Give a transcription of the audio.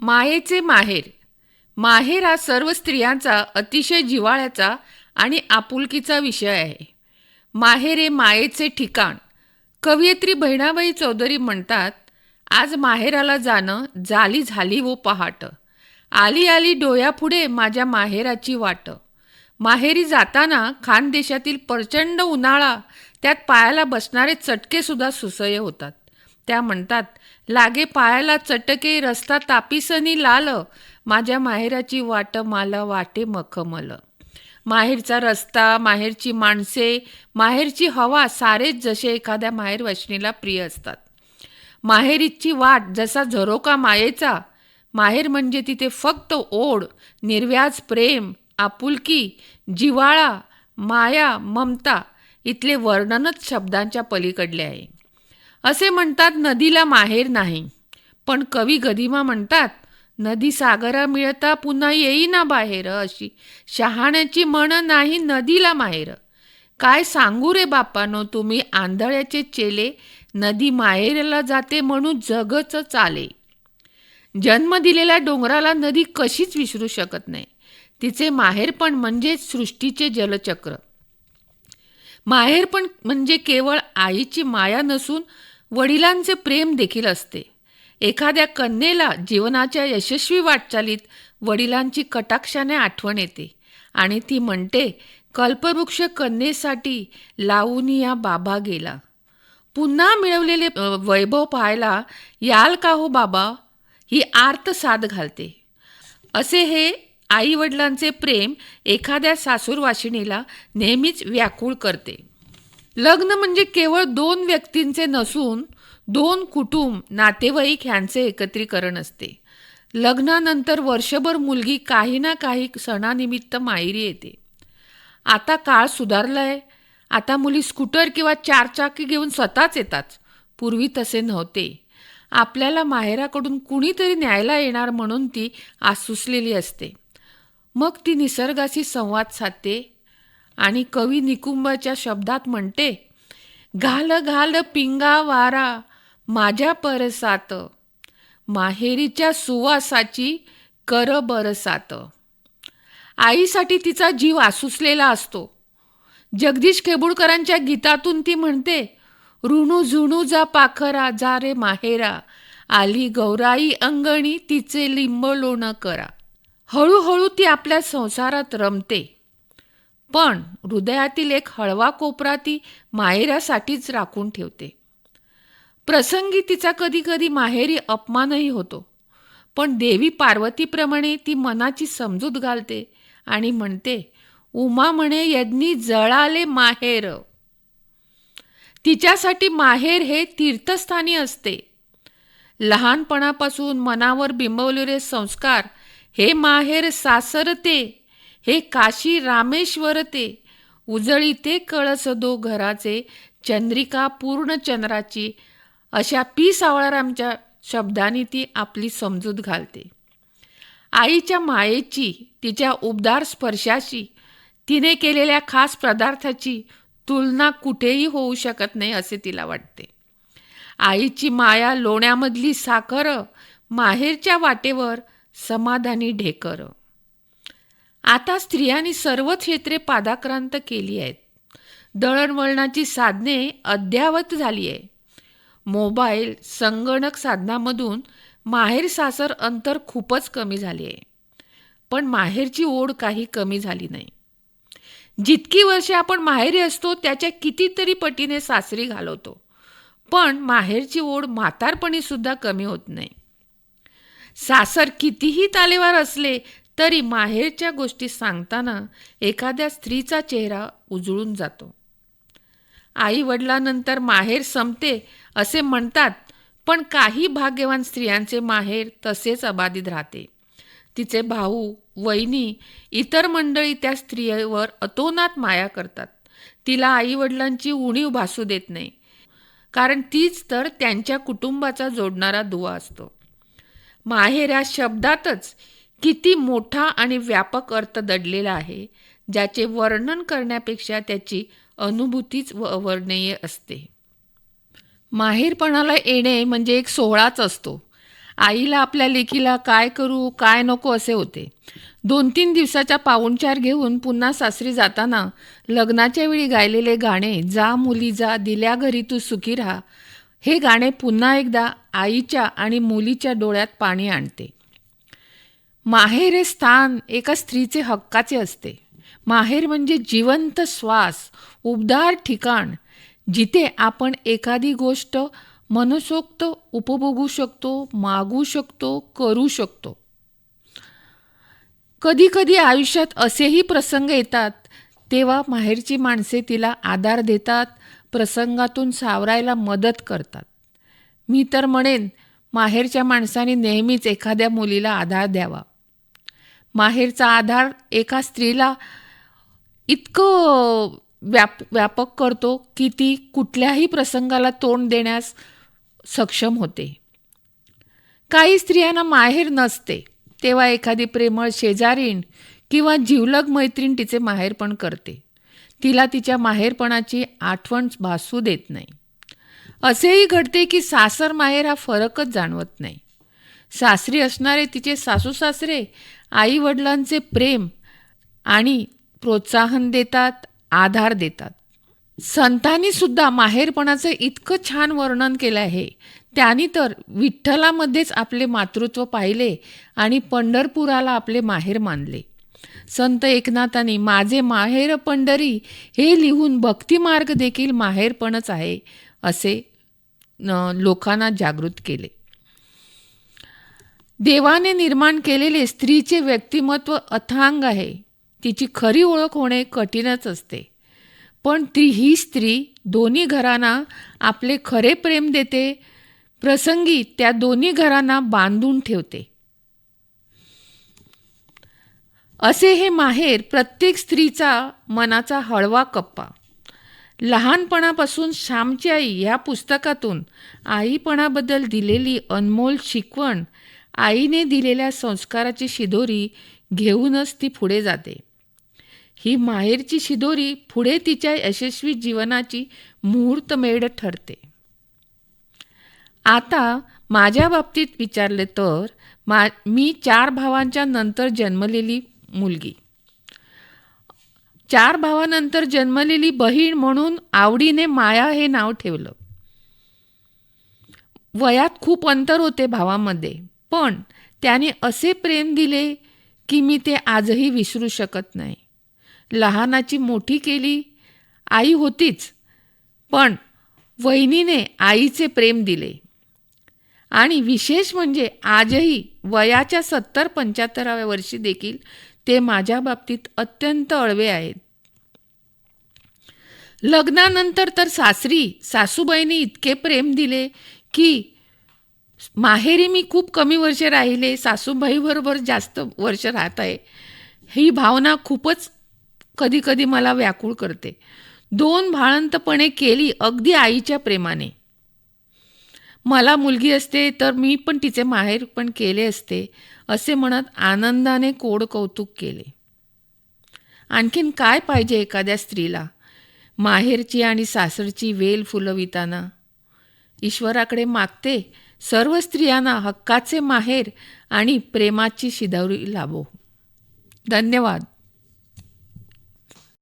मायेचे माहेर. माहेर हा सर्व स्त्रियांचा अतिशय जिव्हाळ्याचा आणि आपुलकीचा विषय आहे. माहेर हे मायेचे ठिकाण. कवयित्री बहिणाबाई चौधरी म्हणतात, आज माहेराला जाणं झाली झाली वो पहाट. आली आली डोळ्यापुढे माझ्या माहेराची वाट. माहेरी जाताना खानदेशातील प्रचंड उन्हाळा, त्यात पायाला बसणारे चटकेसुद्धा सुसह्य होतात. त्या म्हणतात, लागे पायाला चटके रस्ता तापिसनी लाल, माझ्या माहेराची वाट मला वाटे मखमल. माहेरचा रस्ता, माहेरची माणसे, माहेरची हवा सारेच जसे एखाद्या माहेरवाशिणीला प्रिय असतात. माहेरीची वाट जसा झरोका मायेचा. माहेर म्हणजे तिथे फक्त ओढ, निर्व्याज प्रेम, आपुलकी, जिव्हाळा, माया, ममता इथले वर्णनच शब्दांच्या पलीकडले आहे. असे म्हणतात, नदीला माहेर नाही. पण कवी गदिमा म्हणतात, नदी सागरा मिळता पुन्हा येईना बाहेर. अशी शहाण्याची म्हण नाही नदीला माहेर. काय सांगू रे बापानो तुम्ही आंधळ्याचे चेले, नदी माहेरला जाते म्हणून जगच चाले. जन्म दिलेल्या डोंगराला नदी कशीच विसरू शकत नाही. तिचे माहेरपण म्हणजे सृष्टीचे जलचक्र. माहेरपण म्हणजे केवळ आईची माया नसून वडिलांचे प्रेम देखील असते. एखाद्या कन्येला जीवनाच्या यशस्वी वाटचालीत वडिलांची कटाक्षाने आठवण येते आणि ती म्हणते, कल्पवृक्ष कन्येसाठी लावूनिया बाबा गेला. पुन्हा मिळवलेले वैभव पाहायला याल का हो बाबा, ही आर्त साद घालते. असे हे आई वडिलांचे प्रेम एखाद्या सासूरवाशिणीला नेहमीच व्याकुळ करते. लग्न म्हणजे केवळ दोन व्यक्तींचे नसून दोन कुटुंब, नातेवाईक ह्यांचे एकत्रीकरण असते. लग्नानंतर वर्षभर मुलगी काही ना काही सणानिमित्त माहेरी येते. आता काळ सुधारलाय. आता मुली स्कूटर किंवा चारचाकी घेऊन स्वतःच येतात. पूर्वी तसे नव्हते. आपल्याला माहेराकडून कुणीतरी न्यायला येणार म्हणून ती आसुसलेली असते. मग ती निसर्गाशी संवाद साधते आणि कवी निकुंबाच्या शब्दात म्हणते, घाल घाल पिंगा वारा माझ्या परसात, माहेरीच्या सुवासाची कर बरसात. आईसाठी तिचा जीव आसुसलेला असतो. जगदीश खेबुडकरांच्या गीतातून ती म्हणते, ऋणू झुणू जा पाखरा जा रे माहेरा, आली गौराई अंगणी तिचे लिंब लोण करा. हळूहळू ती आपल्या संसारात रमते, पण हृदयातील एक हळवा कोपरा ती माहेरासाठीच राखून ठेवते. प्रसंगी तिचा कधीकधी माहेरी अपमानही होतो, पण देवी पार्वतीप्रमाणे ती मनाची समजूत घालते आणि म्हणते, उमा म्हणे यज्ञी जळाले माहेर. तिच्यासाठी माहेर हे तीर्थस्थानी असते. लहानपणापासून मनावर बिंबवलेले संस्कार, हे माहेर सासरते, हे काशी रामेश्वरते, उजळीते कळस दो घराचे, चंद्रिका पूर्ण चंद्राची, अशा पी सावळारामच्या शब्दांनी ती आपली समजूत घालते. आईच्या मायेची, तिच्या उबदार स्पर्शाशी, तिने केलेल्या खास पदार्थाची तुलना कुठेही होऊ शकत नाही असे तिला वाटते. आईची माया लोण्यामधली साखर, माहेरच्या वाटेवर समाधानी ढेकर. आता स्त्रियांनी सर्व क्षेत्रे पादाक्रांत केली आहेत. दळणवळणाची साधने अद्ययावत झाली आहे. मोबाईल, संगणक साधनामधून माहेर सासर अंतर खूपच कमी झाले आहे. पण माहेरची ओढ काही कमी झाली नाही. जितकी वर्षे आपण माहेरी असतो त्याच्या कितीतरी पटीने सासरी घालवतो, पण माहेरची ओढ म्हातारपणी सुद्धा कमी होत नाही. सासर कितीही तालेवार असले तरी माहेरच्या गोष्टी सांगताना एखाद्या स्त्रीचा चेहरा उजळून जातो. आई वडिलांनंतर माहेर संपते असे म्हणतात, पण काही भाग्यवान स्त्रियांचे माहेर तसेच अबाधित राहते. तिचे भाऊ, वहिनी, इतर मंडळी त्या स्त्रीवर अतोनात माया करतात. तिला आईवडिलांची उणीव भासू देत नाही, कारण तीच तर त्यांच्या कुटुंबाचा जोडणारा दुवा असतो. माहेर या शब्दातच किती मोठा आणि व्यापक अर्थ दडलेला आहे, ज्याचे वर्णन करण्यापेक्षा त्याची अनुभूतीच अवर्णनीय असते. माहेरपणाला येणे म्हणजे एक सोहळाच असतो. आईला आपल्या लेकीला काय करू काय नको असे होते. 2-3 दिवसाचा पाहुणचार घेऊन पुन्हा सासरी जाताना लग्नाच्या वेळी गायलेले गाणे जा मुली जा दिल्या घरी तू सुखी राहा हे गाणे पुन्हा एकदा आईच्या आणि मुलीच्या डोळ्यात पाणी आणते. माहेर हे स्थान एका स्त्रीचे हक्काचे असते. माहेर म्हणजे जिवंत श्वास, उबदार ठिकाण, जिथे आपण एखादी गोष्ट मनसोक्त उपभोगू शकतो, मागू शकतो, करू शकतो. कधी कधी आयुष्यात असेही प्रसंग येतात तेव्हा माहेरची माणसे तिला आधार देतात, प्रसंगातून सावरायला मदत करतात. मी तर म्हणेन माहेरच्या माणसाने नेहमीच एखाद्या मुलीला आधार द्यावा. माहेरचा आधार एका स्त्रीला इतकं व्यापक करतो की ती कुठल्याही प्रसंगाला तोंड देण्यास सक्षम होते. काही स्त्रियांना माहेर नसते तेव्हा एखादी प्रेमळ शेजारीण किंवा जिवलग मैत्रीण तिचे माहेरपण करते. तिला तिच्या माहेरपणाची आठवण भासू देत नाही. असेही घडते की सासर माहेर हा फरकच जाणवत नाही. सासरी असणारे तिचे सासू सासरे आई वडिलांचे प्रेम आणि प्रोत्साहन देतात, आधार देतात. संतांनी सुद्धा माहेरपणाचं इतकं छान वर्णन केलं आहे. त्यांनी तर विठ्ठलामध्येच आपले मातृत्व पाहिले आणि पंढरपुराला आपले माहेर मानले. संत एकनाथांनी माझे माहेर पंढरी हे लिहून भक्तिमार्ग देखील माहेरपणच आहे असे लोकांना जागृत केले. देवाने निर्माण केलेले स्त्रीचे व्यक्तिमत्व अथांग आहे. तिची खरी ओळख होणे कठीणच असते, पण ही स्त्री दोन्ही घरांना आपले खरे प्रेम देते, प्रसंगी त्या दोन्ही घरांना बांधून ठेवते. असे हे माहेर प्रत्येक स्त्रीचा मनाचा हळवा कप्पा. लहानपणापासून श्यामची आई ह्या पुस्तकातून आईपणाबद्दल दिलेली अनमोल शिकवण, आईने दिलेल्या संस्काराची शिदोरी घेऊनच ती पुढे जाते. ही माहेरची शिदोरी पुढे तिच्या यशस्वी जीवनाची मुहूर्तमेढ ठरते. आता माझ्या बाबतीत विचारले तर मी 4 भावांच्या नंतर जन्मलेली मुलगी. 4 भावानंतर जन्मलेली बहीण म्हणून आवडीने माया हे नाव ठेवलं. वयात खूप अंतर होते भावामध्ये, पण त्याने असे प्रेम दिले की मी ते आजही विसरू शकत नाही. लहानाची मोठी केली आई होतीच, पण वहिनीने आईचे प्रेम दिले. आणि विशेष म्हणजे आजही वयाच्या 70-75व्या वर्षी देखील ते माझ्या बाबतीत अत्यंत अळवे आहेत. लग्नानंतर तर सासूबाईंनी इतके प्रेम दिले की माहेरी मी खूप कमी वर्ष राहिले, सासूबाईबरोबर जास्त वर्ष राहत आहे. ही भावना खूपच कधी कधी मला व्याकुळ करते. 2 भाळंतपणे केली अगदी आईच्या प्रेमाने. मला मुलगी असते तर मी पण तिचे माहेर पण केले असते असे म्हणत आनंदाने कोड कौतुक केले. आणखीन काय पाहिजे एखाद्या स्त्रीला माहेरची आणि सासरची वेल फुलविताना. ईश्वराकडे मागते सर्व स्त्रियांना हक्काचे माहेर आणि प्रेमाची शिदोरी लाभो. धन्यवाद.